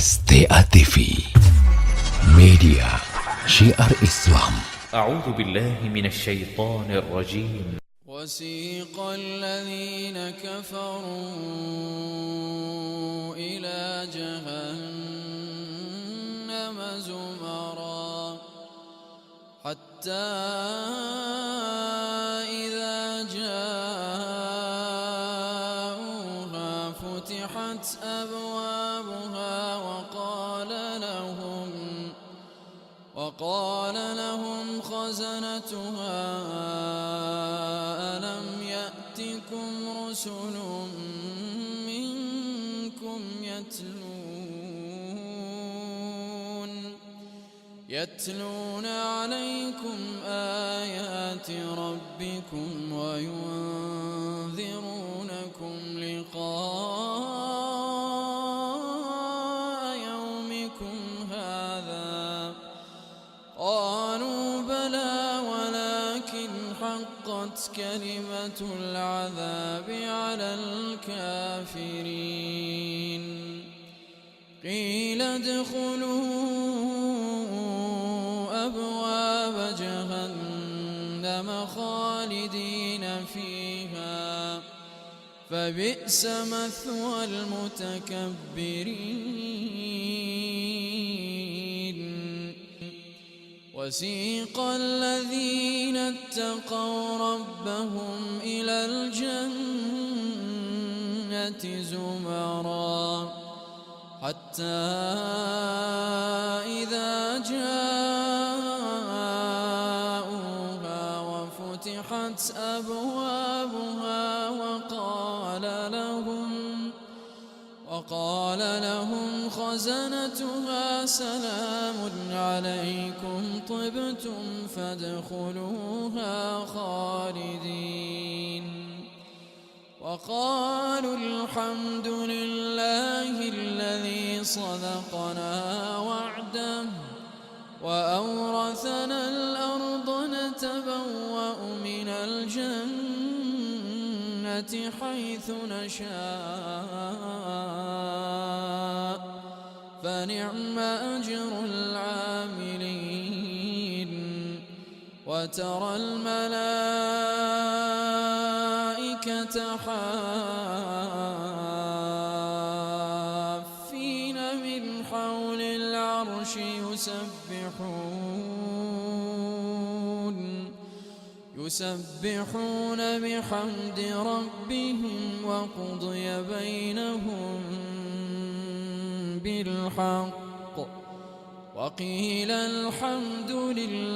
STA TV Media Syiar Islam. أعوذ بالله من الشيطان الرجيم. وسيق الذين كفروا إلى جهنم زمرا حتى إذا جاءوها فتحت أبوابها وقال لهم خزنتها ألم يأتكم رسل منكم يتلون عليكم آيات ربكم وينذرونكم لقاء يومكم هذا قالوا بلى ولكن حقت كلمة العذاب على الكافرين قيل ادخلوا أبواب جهنم خالدين فيها فبئس مثوى المتكبرين وسيق الذين اتقوا ربهم إلى الجنة زمرا حتى إذا جاءوها وفتحت أبوابها وقال لهم خزنتها سلام عليكم طبتم فادخلوها خالدين وقالوا الحمد لله الذي صدقنا وعده وأورثنا الأرض نتبوأ من الجنة حيث نشاء فنعم أجر العاملين وترى الملائكة حافين من حول العرش يسبحون بحمد ربهم وقضي بينهم بالحق وقيل الحمد لله